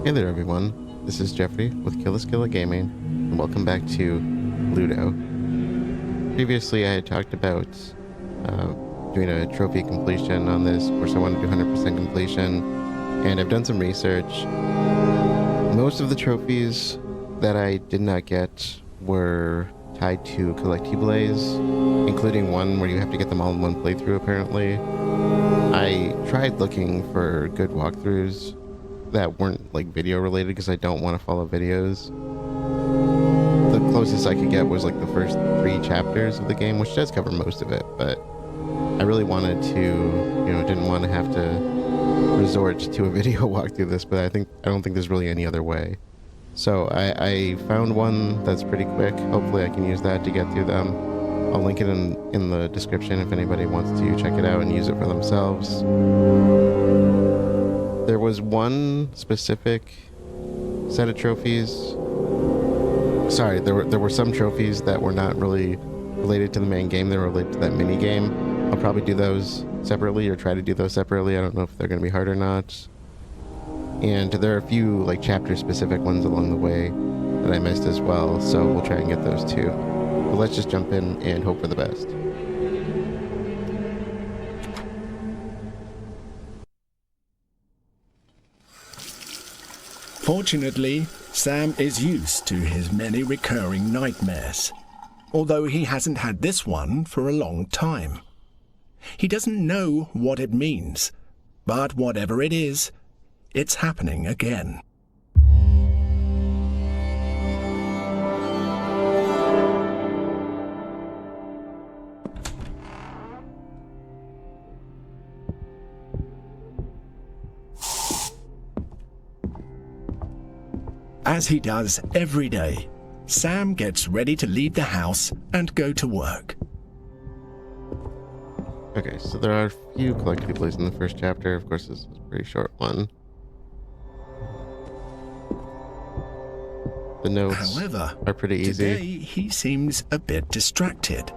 Hey there everyone, this is Jeffrey with Killaskila Gaming, and welcome back to LUTO. Previously I had talked about doing a trophy completion on this. Of course I want to do 100% completion, and I've done some research. Most of the trophies that I did not get were tied to collectibles, including one where you have to get them all in one playthrough apparently. I tried looking for good walkthroughs that weren't like video related because I don't want to follow videos. The closest I could get was like the first 3 chapters of the game, which does cover most of it, but I really wanted to, didn't want to have to resort to a video walkthrough this, but I don't think there's really any other way. So I found one that's pretty quick. Hopefully I can use that to get through them. I'll link it in the description if anybody wants to check it out and use it for themselves. There was one specific set of trophies. Sorry, there were some trophies that were not really related to the main game. They were related to that mini game. I'll probably do those separately or try to do those separately. I don't know if they're going to be hard or not. And there are a few like chapter specific ones along the way that I missed as well. So we'll try and get those too. But let's just jump in and hope for the best. Fortunately, Sam is used to his many recurring nightmares, although he hasn't had this one for a long time. He doesn't know what it means, but whatever it is, it's happening again. As he does every day, Sam gets ready to leave the house and go to work. Okay, so there are a few collectibles in the first chapter. Of course, this is a pretty short one. The notes are pretty easy. Today he seems a bit distracted,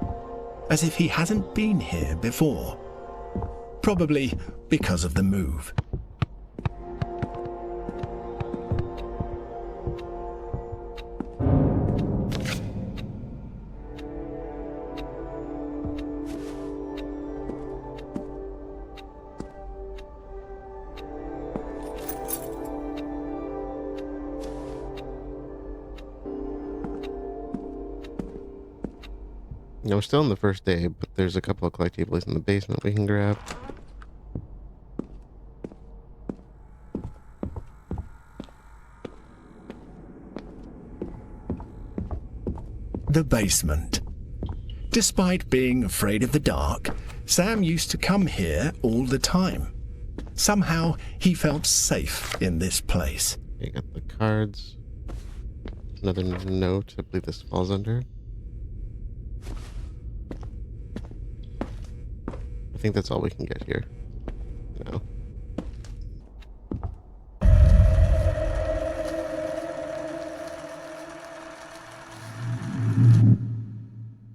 as if he hasn't been here before. Probably because of the move. We're still in the first day, but there's a couple of collectibles in the basement we can grab. The basement. Despite being afraid of the dark, Sam used to come here all the time. Somehow he felt safe in this place. You got the cards. Another note, I believe this falls under. I think that's all we can get here. No.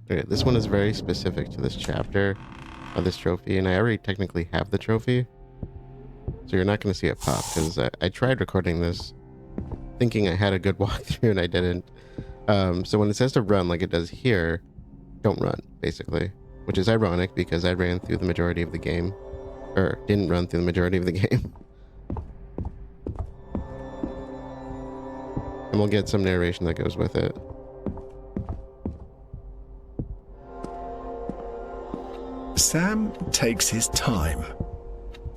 Okay, this one is very specific to this chapter of this trophy, and I already technically have the trophy. So you're not going to see it pop, because I tried recording this thinking I had a good walkthrough and I didn't. So when it says to run like it does here, don't run, basically. Which is ironic because I ran through the majority of the game. Or didn't run through the majority of the game. And we'll get some narration that goes with it. Sam takes his time.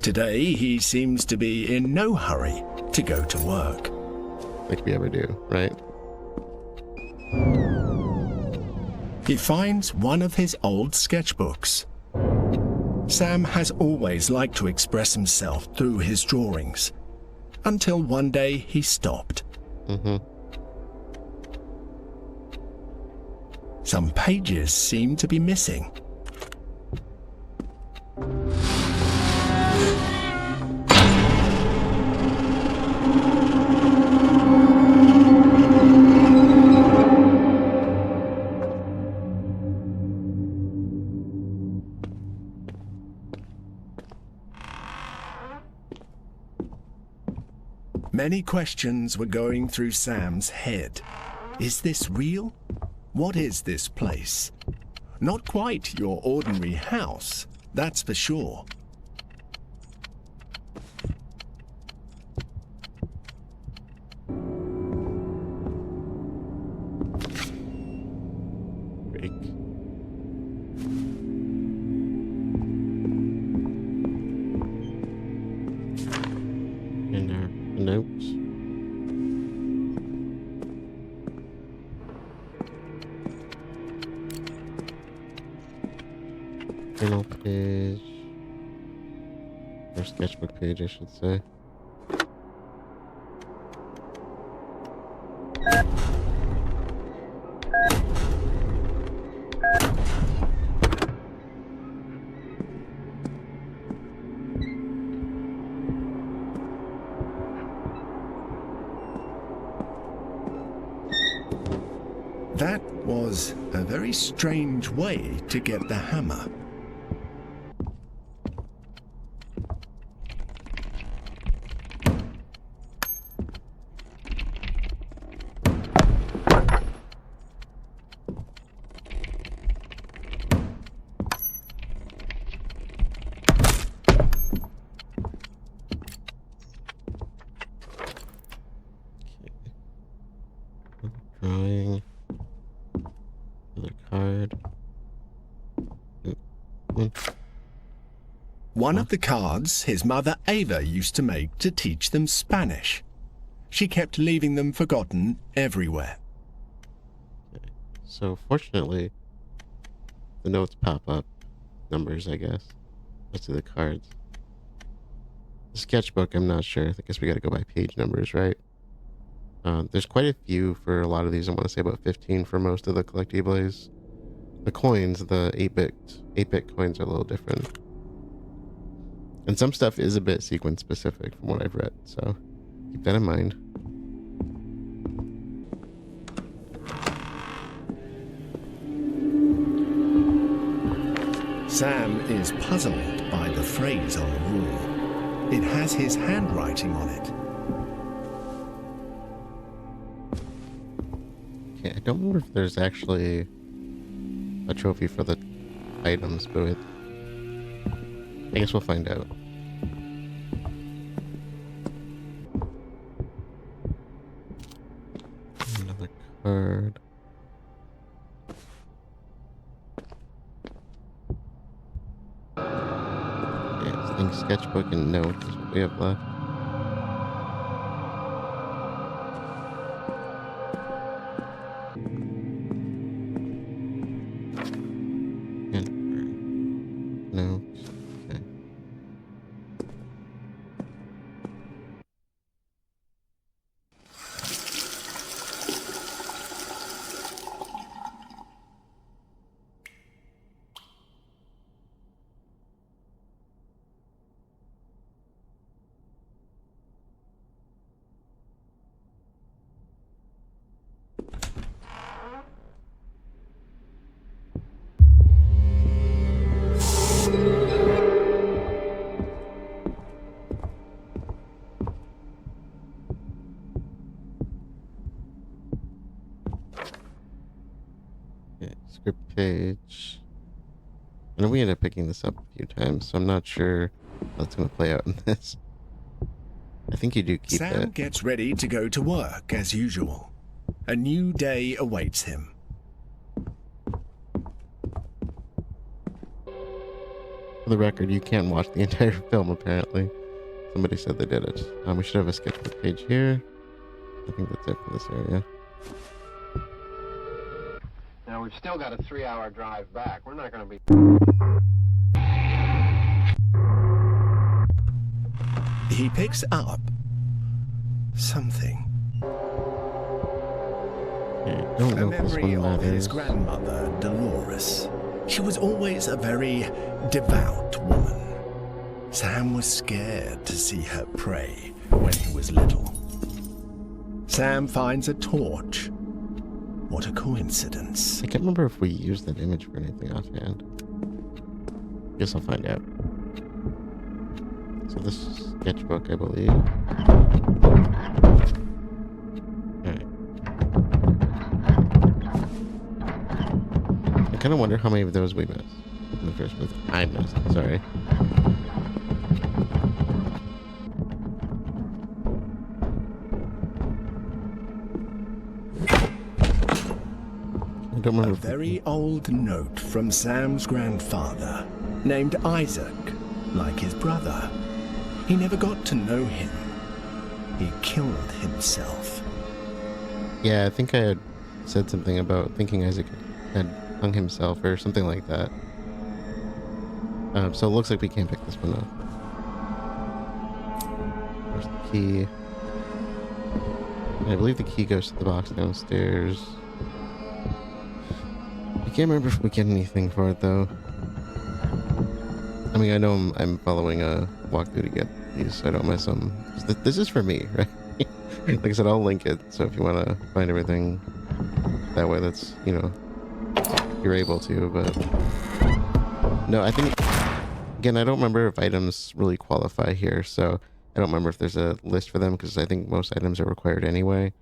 Today he seems to be in no hurry to go to work. Like we ever do, right? He finds one of his old sketchbooks. Sam has always liked to express himself through his drawings, until one day he stopped. Some pages seem to be missing. Many questions were going through Sam's head. Is this real? What is this place? Not quite your ordinary house, that's for sure. And our notes. Journal page. Or sketchbook page, I should say. That was a very strange way to get the hammer. Drawing. Another card. One of the cards his mother Ava used to make to teach them Spanish. She kept leaving them forgotten everywhere. Okay. So fortunately, the notes pop up. Numbers, I guess. Let's do the cards. The sketchbook, I'm not sure. I guess we gotta go by page numbers, right? There's quite a few for a lot of these. I want to say about 15 for most of the collectibles. The coins, the 8-bit coins are a little different. And some stuff is a bit sequence specific from what I've read, so keep that in mind. Sam is puzzled by the phrase on the wall. It has his handwriting on it. Okay, I don't remember if there's actually a trophy for the items, but I guess we'll find out. Another card. Yeah, I think sketchbook and note is what we have left. No. Okay. Script page. I know we ended up picking this up a few times, so I'm not sure how it's going to play out in this. I think you do keep Sam it. gets ready to go to work as usual. A new day awaits him. For the record, you can't watch the entire film, apparently. Somebody said they did it. We should have a sketchbook page here. I think that's it for this area. Now, we've still got a 3-hour drive back. We're not going to be... He picks up something. Okay, don't A know if this memory one of his matters. grandmother, Dolores. She was always a very devout woman. Sam was scared to see her pray when he was little. Sam finds a torch. What a coincidence. I can't remember if we used that image for anything offhand. Guess I'll find out. So this sketchbook, I believe. Alright. I kind of wonder how many of those we missed. In the first movie. I missed, sorry. I don't remember. A very old note from Sam's grandfather, named Isaac, like his brother. He never got to know him. He killed himself. Yeah, I think I had said something about thinking Isaac had hung himself or something like that. So it looks like we can't pick this one up. There's the key. And I believe the key goes to the box downstairs. I can't remember if we get anything for it though. I mean, I know I'm following a walkthrough to get these, so I don't miss them. This is for me, right? Like I said, I'll link it, so if you want to find everything that way, that's, you know, you're able to, but... No, I think... Again, I don't remember if items really qualify here, so I don't remember if there's a list for them, because I think most items are required anyway.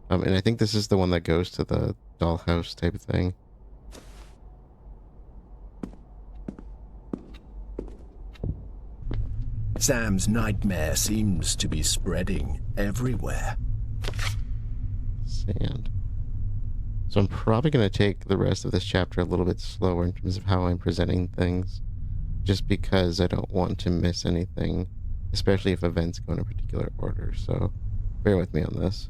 And I think this is the one that goes to the dollhouse type of thing. Sam's nightmare seems to be spreading everywhere. Sand. So I'm probably going to take the rest of this chapter a little bit slower in terms of how I'm presenting things, just because I don't want to miss anything, especially if events go in a particular order. So bear with me on this.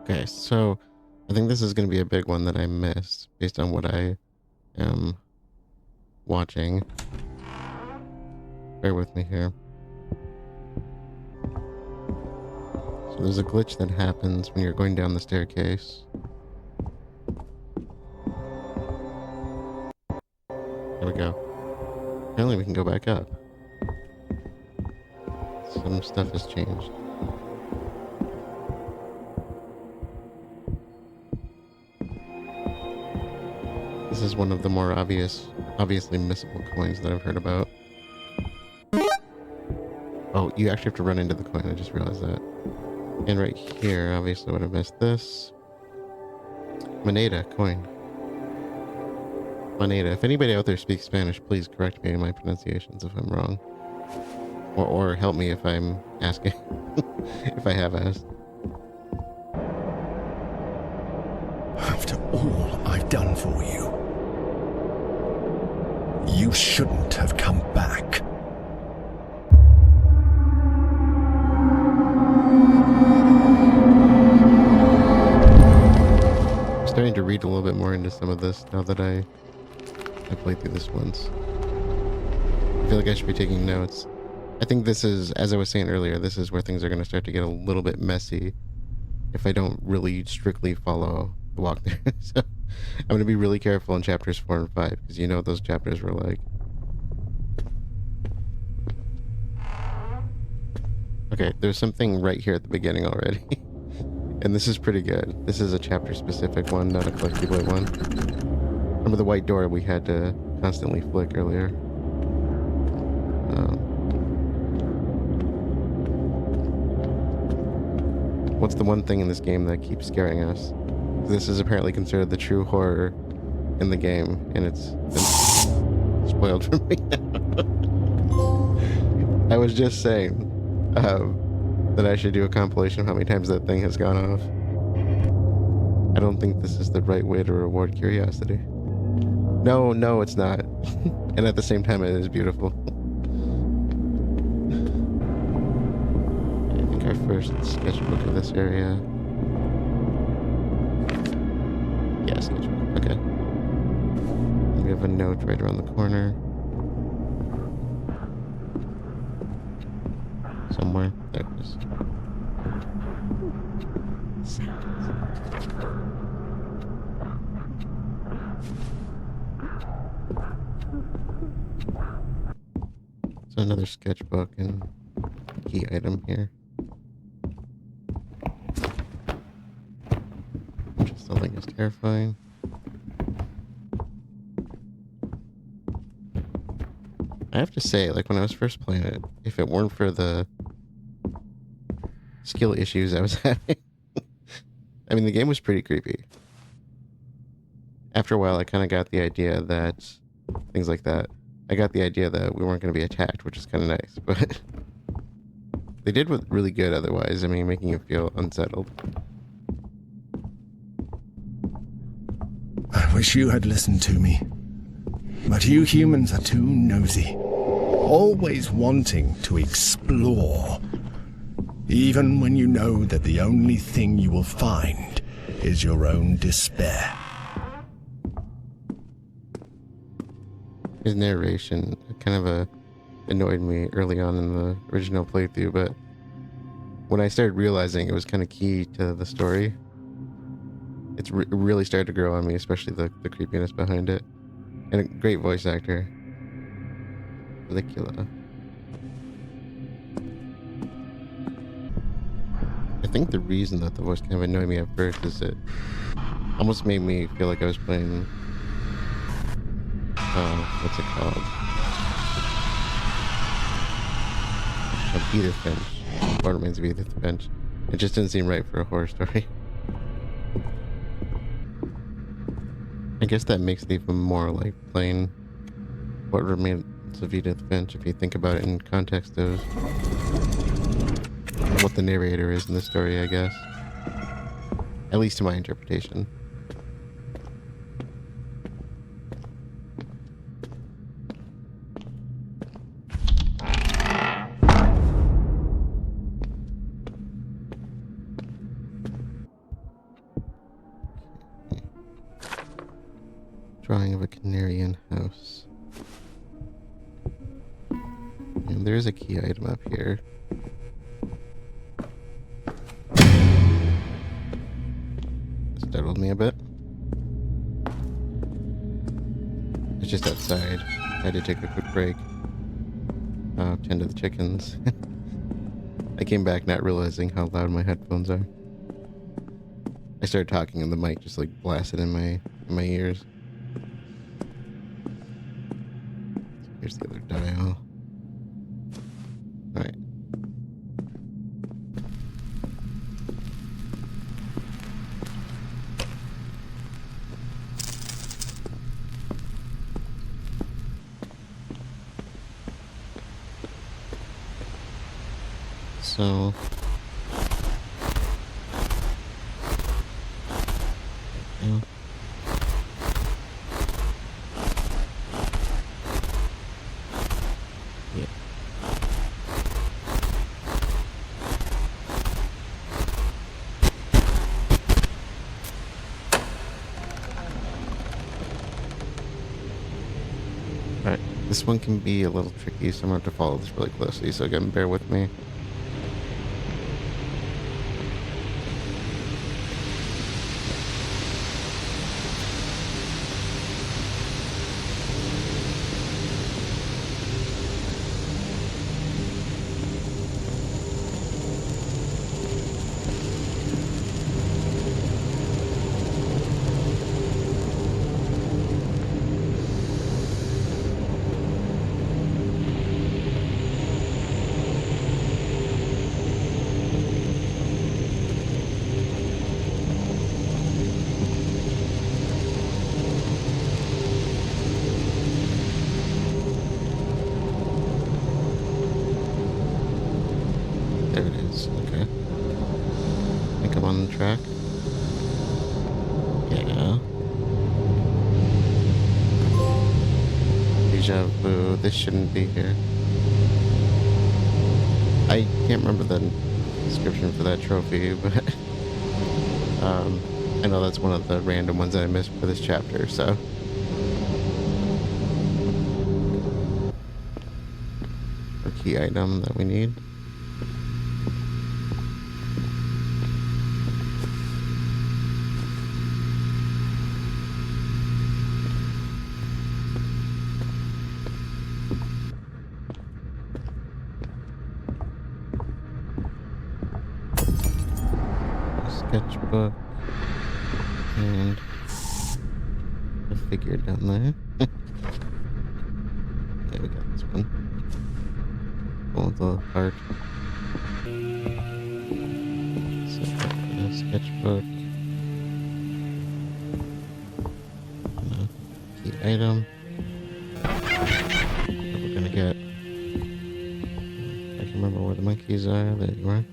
Okay, so I think this is going to be a big one that I missed based on what I am watching. Bear with me here. So there's a glitch that happens when you're going down the staircase. There we go. Apparently we can go back up. Some stuff has changed. This is one of the more obviously missable coins that I've heard about. Oh, you actually have to run into the coin. I just realized that. And right here, obviously would have missed this. Moneda coin. Moneda. If anybody out there speaks Spanish, please correct me in my pronunciations if I'm wrong. Or help me if I'm asking. If I have asked. After all I've done for you, you shouldn't have come back. I'm starting to read a little bit more into some of this now that I played through this once. I feel like I should be taking notes. I think this is, as I was saying earlier, this is where things are going to start to get a little bit messy if I don't really strictly follow the walkthrough. So I'm going to be really careful in chapters 4 and 5, because you know what those chapters were like. Okay, there's something right here at the beginning already. And this is pretty good. This is a chapter specific one, not a collectible one. Remember the white door we had to constantly flick earlier? What's the one thing in this game that keeps scaring us? This is apparently considered the true horror in the game, and it's been spoiled for me now. I was just saying that I should do a compilation of how many times that thing has gone off. I don't think this is the right way to reward curiosity. No, it's not. And at the same time, it is beautiful. I think our first sketchbook of this area. Yeah, sketchbook. Okay. We have a note right around the corner. Somewhere. There it is. So another sketchbook and key item here. Which is something is terrifying. I have to say, like when I was first playing it, if it weren't for the skill issues I was having, I mean the game was pretty creepy. After a while I kind of got the idea that things like that. I got the idea that we weren't going to be attacked, which is kind of nice, but they did really good otherwise. I mean, making you feel unsettled. I wish you had listened to me. But you humans are too nosy. Always wanting to explore. Even when you know that the only thing you will find is your own despair. His narration kind of annoyed me early on in the original playthrough, but when I started realizing it was kind of key to the story, it really started to grow on me, especially the creepiness behind it. And a great voice actor. Killaskila. I think the reason that the voice kind of annoyed me at first is it almost made me feel like I was playing what's it called? Edith Finch. Borderlands of Edith Finch. It just didn't seem right for a horror story. I guess that makes it even more like playing What Remains of Edith Finch if you think about it in context of what the narrator is in the story, I guess. At least to my interpretation. Drawing of a Canarian house. And there's a key item up here. Startled me a bit. It's just outside. I had to take a quick break. Tend to the chickens. I came back not realizing how loud my headphones are. I started talking and the mic just like blasted in my ears. Here's the other dial. Alright. So yeah. Yeah. Alright, this one can be a little tricky, so I'm going to have to follow this really closely, so again, bear with me. There it is. Okay. I think I'm on the track. Yeah. Deja vu. This shouldn't be here. I can't remember the description for that trophy, but I know that's one of the random ones that I missed for this chapter, so. Or key item that we need. book and a figure down there. Yeah, we got this one. One with the heart. So, a sketchbook. And a key item. What we're gonna get. I can remember where the monkeys are. There you are.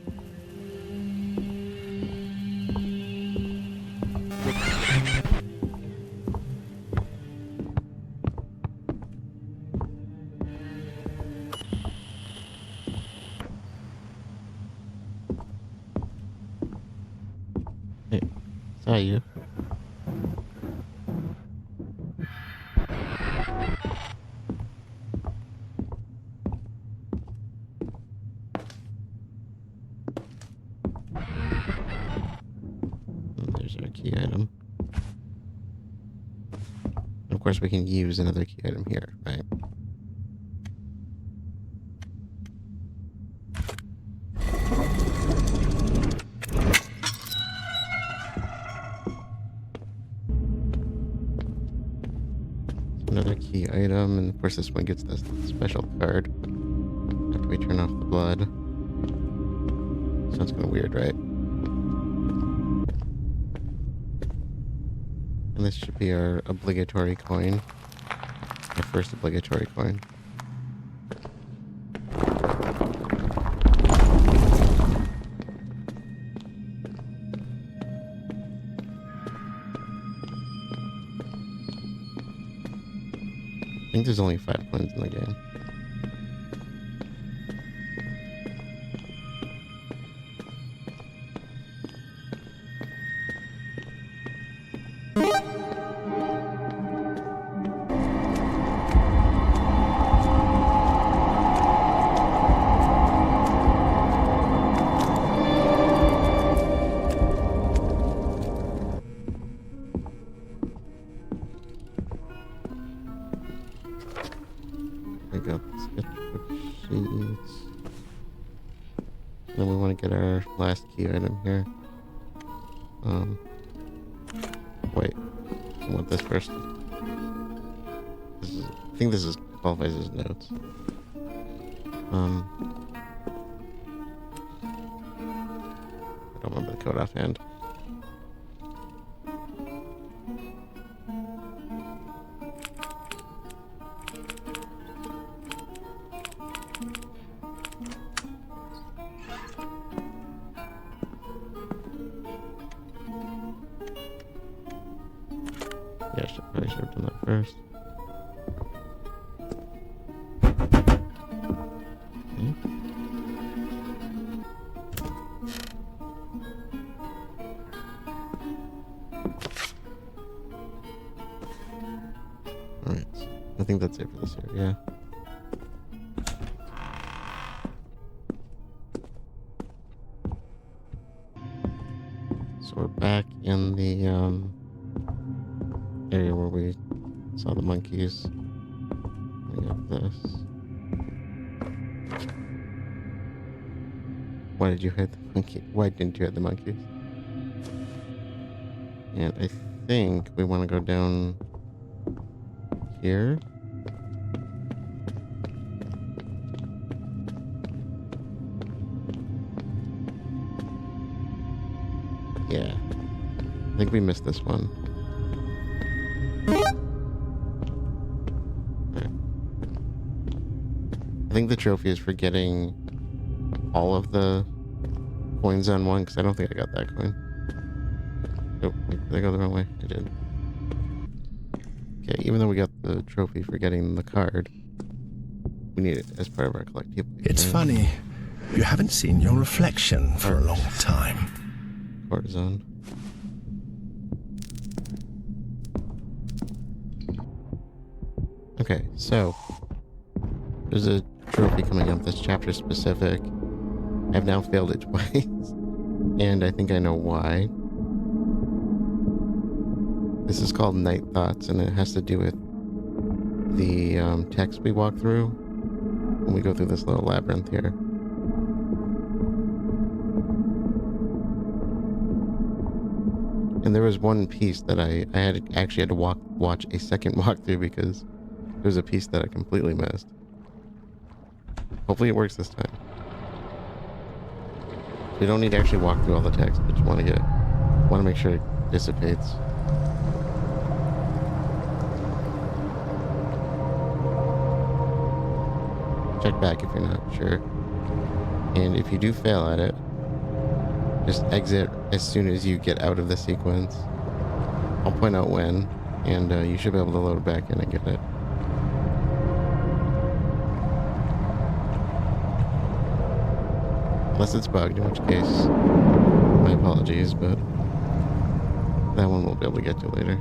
Hey, saw you. And there's our key item. And of course, we can use another key item here, right? Another key item, and of course this one gets this special card after we turn off the blood. Sounds kind of weird, right? And this should be our obligatory coin. Our first obligatory coin. I think there's only 5 coins in the game. We got the sketchbook sheets. Then we want to get our last key item here. Wait. I want this first. I think this is qualifies as notes. I don't remember the code offhand. Yeah, probably should have done that first. Okay. Alright, I think that's it for this area. So we're back in the area where we saw the monkeys. We have this. Why did you hit the monkey? Why didn't you hit the monkeys? And I think we want to go down here. Yeah. I think we missed this one. Right. I think the trophy is for getting all of the coins on one, because I don't think I got that coin. Oh, wait, did I go the wrong way? I did. Okay, even though we got the trophy for getting the card, we need it as part of our collectible. It's funny. You haven't seen your reflection for a long time. Cortisone. Okay, so there's a trophy coming up that's chapter specific. I've now failed it twice, and I think I know why. This is called Night Thoughts, and it has to do with the text we walk through when we go through this little labyrinth here. And there was one piece that I actually had to watch a second walkthrough because there was a piece that I completely missed. Hopefully it works this time. We don't need to actually walk through all the text. I just want to make sure it dissipates. Check back if you're not sure. And if you do fail at it, just exit as soon as you get out of the sequence. I'll point out when, and you should be able to load back in and get it. Unless it's bugged, in which case, my apologies, but that one we'll be able to get to later.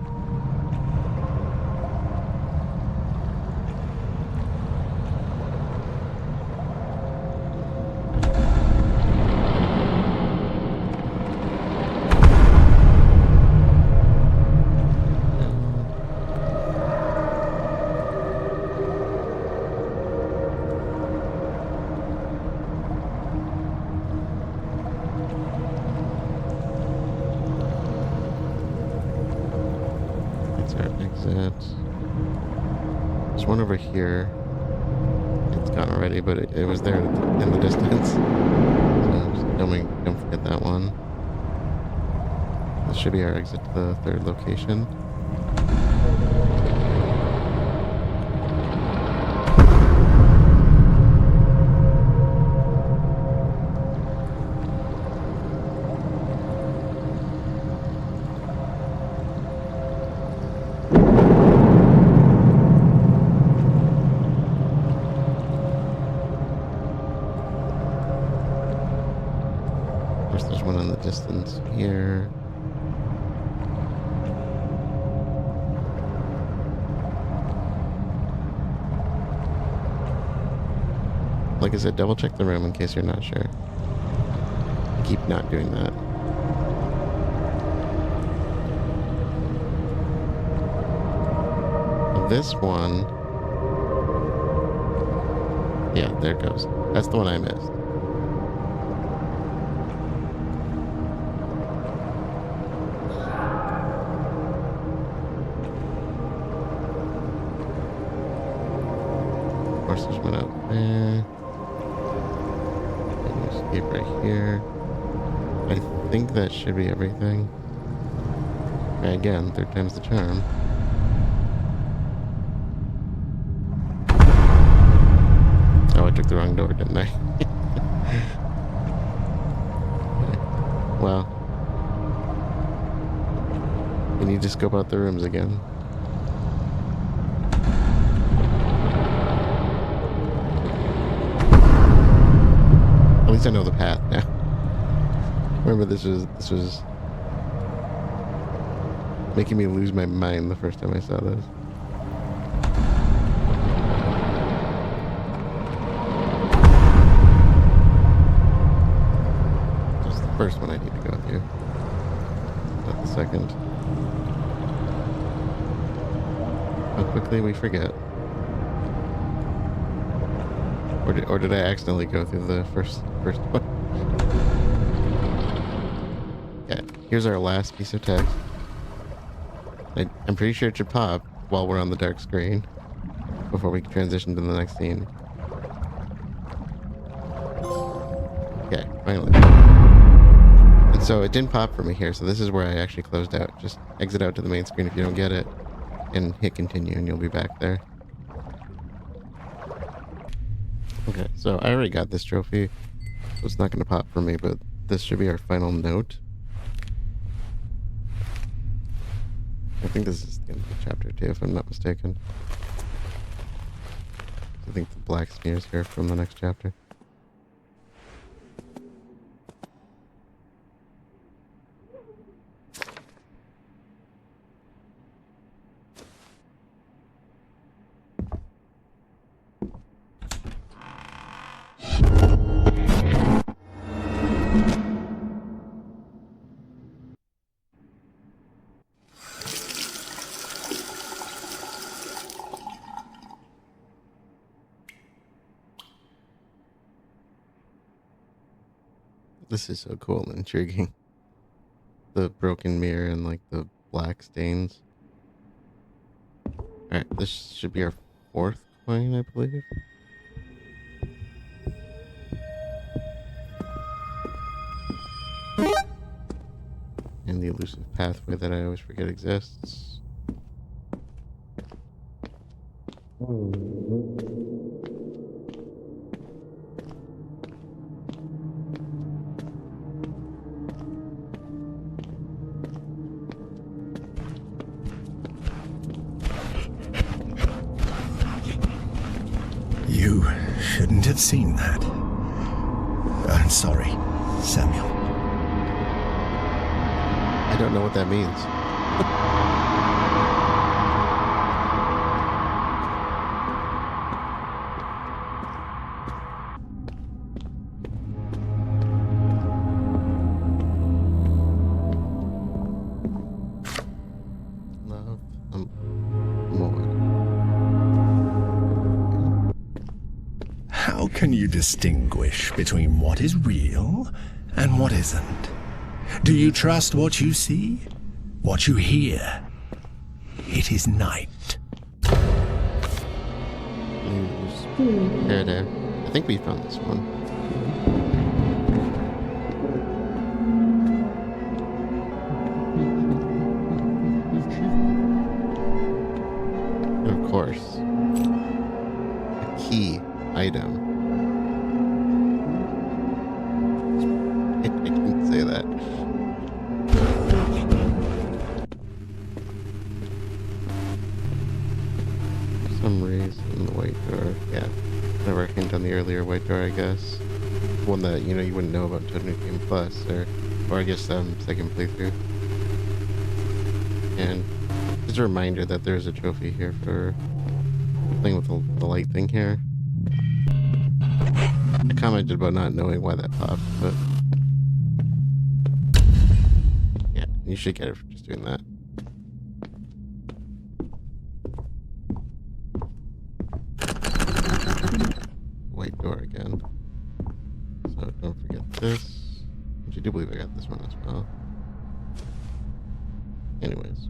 There's one over here. It's gone already, but it was there in the distance. So don't forget that one. This should be our exit to the third location. There's one in the distance here. Like I said, double check the room in case you're not sure. Keep not doing that. This one... Yeah, there it goes. That's the one I missed. There's one out there. And escape right here. I think that should be everything. Okay, again, third time's the charm. Oh, I took the wrong door, didn't I? Okay. Well, we need to scope out the rooms again. At least I know the path now. Remember, this was making me lose my mind the first time I saw this. Just the first one I need to go through, not the second. How quickly we forget. Or did I accidentally go through the first one? Yeah, here's our last piece of text. I'm pretty sure it should pop while we're on the dark screen before we transition to the next scene. Okay, finally. And so it didn't pop for me here, so this is where I actually closed out. Just exit out to the main screen if you don't get it, and hit continue, and you'll be back there. Okay, so I already got this trophy, so it's not going to pop for me, but this should be our final note. I think this is the end of the chapter too, if I'm not mistaken. I think the black smears here from the next chapter. This is so cool and intriguing. the broken mirror and like the black stains. Alright, this should be our 4th coin, I believe. And the elusive pathway that I always forget exists. You shouldn't have seen that. I'm sorry, Samuel. I don't know what that means. Love more. How can you distinguish between what is real and what isn't? Do you trust what you see? What you hear? It is night. There. I think we found this one. And of course, a key item. I didn't say that. For some reason, the white door. Yeah, never hint on the earlier white door, I guess. One that you wouldn't know about until New Game Plus, or I guess second playthrough. And just a reminder that there's a trophy here for playing with the light thing here. I commented about not knowing why that popped, but yeah, you should get it for just doing that. White door again. So don't forget this. Which I do believe I got this one as well. Anyways.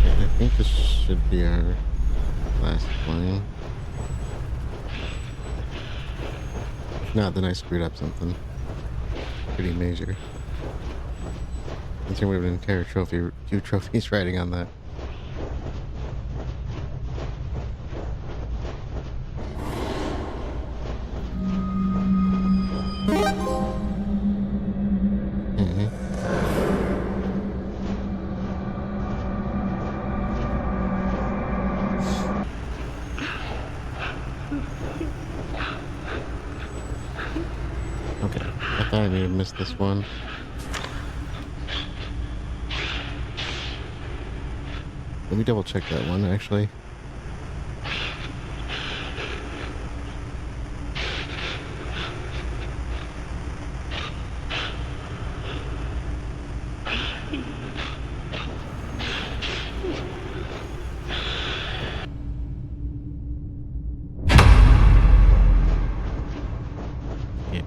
I think this should be our last plane. If not, then I screwed up something pretty major. I think we have an entire few trophies riding on that. Okay, I thought I may have missed this one. Let me double check that one, actually.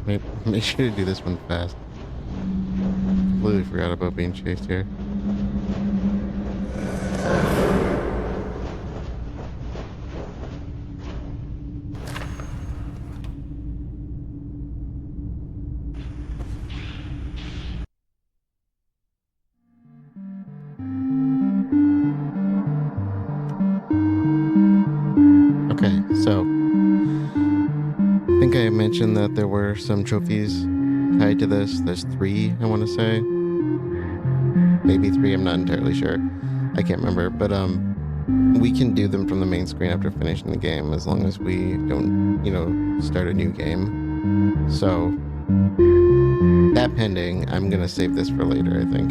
Yeah, make sure to do this one fast. Completely forgot about being chased here. Okay, so I think I mentioned that there were some trophies tied to this. There's 3, I want to say. Maybe 3, I'm not entirely sure. I can't remember, but we can do them from the main screen after finishing the game as long as we don't, start a new game. So that pending, I'm going to save this for later, I think.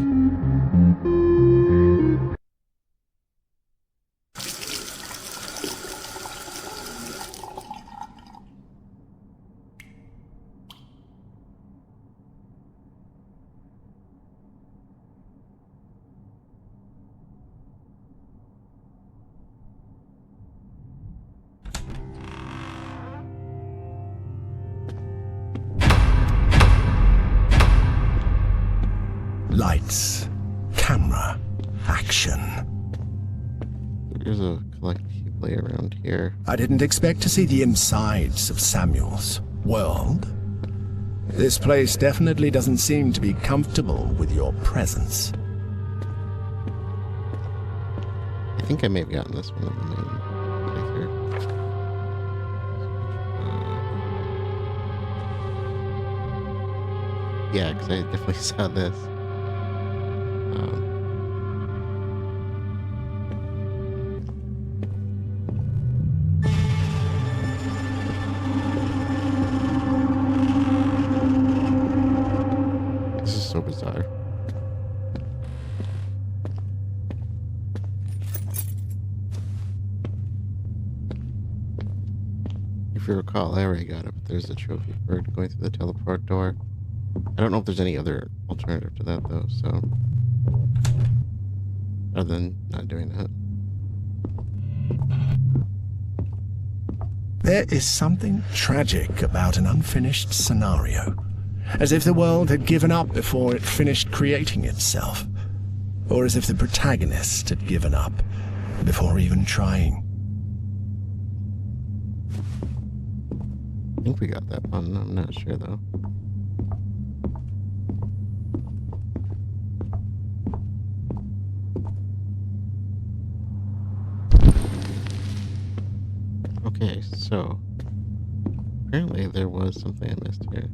Lights, camera, action. There's a collectible around here. I didn't expect to see the insides of Samuel's world. This place definitely doesn't seem to be comfortable with your presence. I think I may have gotten this one in the main playthrough. Yeah, because I definitely saw this. This is so bizarre. If you recall, I already got it, but there's a trophy for going through the teleport door. I don't know if there's any other alternative to that, though, so... other than not doing that. There is something tragic about an unfinished scenario, as if the world had given up before it finished creating itself, or as if the protagonist had given up before even trying. I think we got that one. I'm not sure, though. Okay, so apparently there was something I missed here.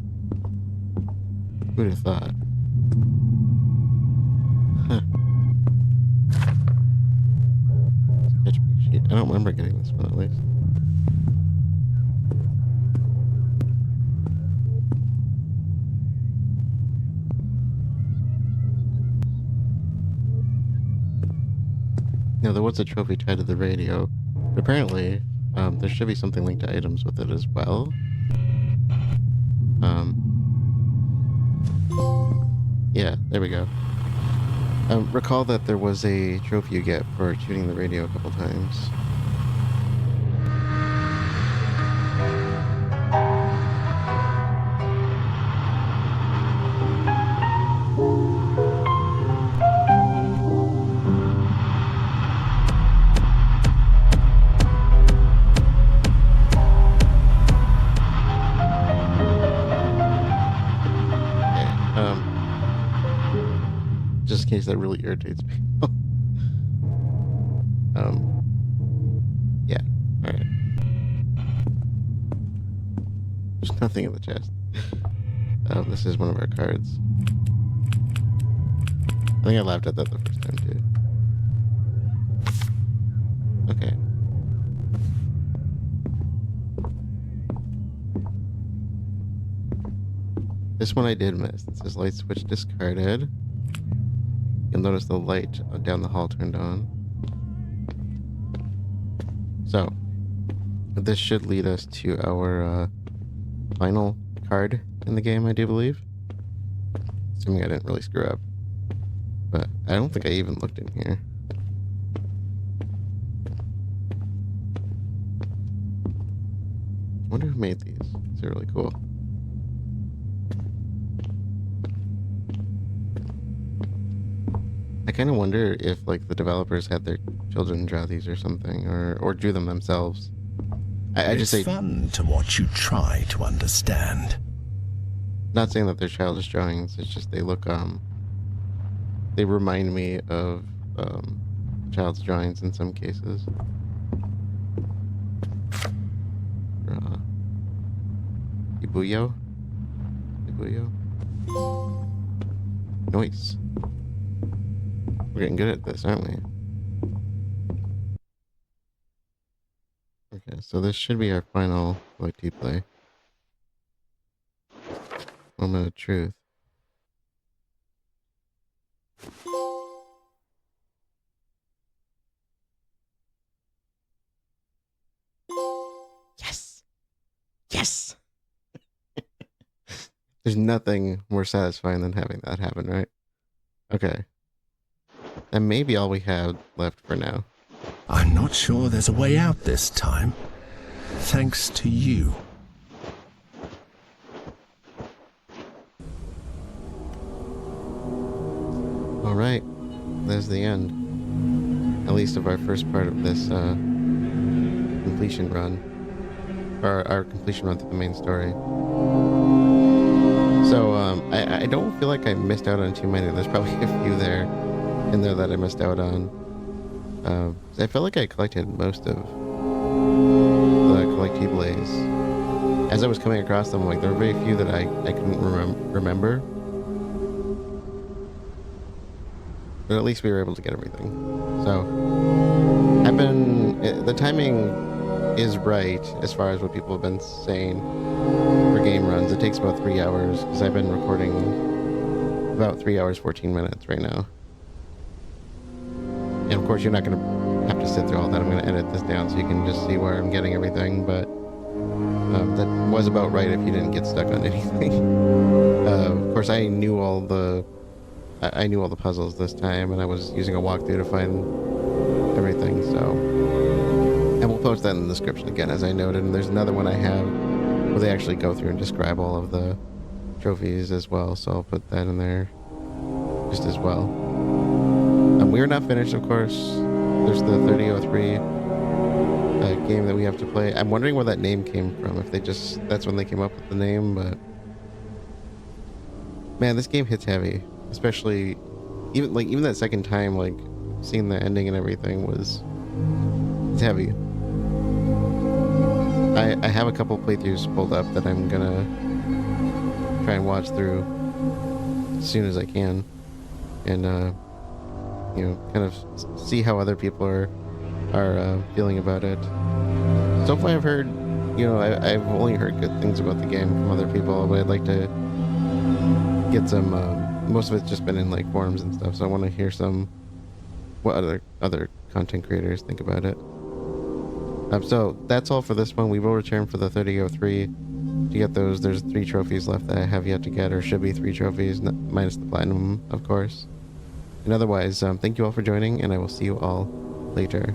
Who'd have thought? Huh. Sketchbook sheet. I don't remember getting this one, at least. Now, there was a trophy tied to the radio, but apparently there should be something linked to items with it as well. Yeah, there we go. Recall that there was a trophy you get for tuning the radio a couple times. Just in case that really irritates me. Yeah, alright. There's nothing in the chest. This is one of our cards. I think I laughed at that the first time too. Okay. This one I did miss. It says light switch discarded. You'll notice the light down the hall turned on. So, this should lead us to our final card in the game, I do believe. Assuming I didn't really screw up. But I don't think I even looked in here. I wonder who made these. These are really cool. I kind of wonder if, like, the developers had their children draw these or something, or drew them themselves. I just say, It's fun to watch you try to understand. not saying that they're childish drawings. It's just they look, they remind me of child's drawings in some cases. Ibuyo? Nice. We're getting good at this, aren't we? Okay, so this should be our final collectible. Moment of truth. Yes! Yes! There's nothing more satisfying than having that happen, right? Okay. That may be all we have left for now. I'm not sure there's a way out this time. Thanks to you. Alright, there's the end. At least of our first part of this completion run. Or our completion run through the main story. So, I don't feel like I missed out on too many. There's probably a few in there that I missed out on. I felt like I collected most of the collectibles. As I was coming across them, like, there were very few that I couldn't remember. But at least we were able to get everything. So, the timing is right as far as what people have been saying for game runs. It takes about 3 hours, because I've been recording about 3 hours 14 minutes right now. And of course you're not going to have to sit through all that. I'm going to edit this down so you can just see where I'm getting everything, but that was about right if you didn't get stuck on anything. Of course I knew all the puzzles this time, and I was using a walkthrough to find everything, so... And we'll post that in the description again, as I noted. And there's another one I have where they actually go through and describe all of the trophies as well, so I'll put that in there just as well. We're not finished, of course. There's the 3003 game that we have to play. I'm wondering where that name came from, if that's when they came up with the name, but... Man, this game hits heavy. Especially, even that second time, like, seeing the ending and everything it's heavy. I have a couple playthroughs pulled up that I'm gonna try and watch through as soon as I can, and you know, kind of see how other people are feeling about it. So far, I've heard, you know, I've only heard good things about the game from other people, but I'd like to get some. Most of it's just been in like forums and stuff, so I want to hear what other content creators think about it. So that's all for this one. We will return for the 3003 to get those. There's 3 trophies left that I have yet to get, or should be 3 trophies, minus the platinum, of course. And otherwise, thank you all for joining, and I will see you all later.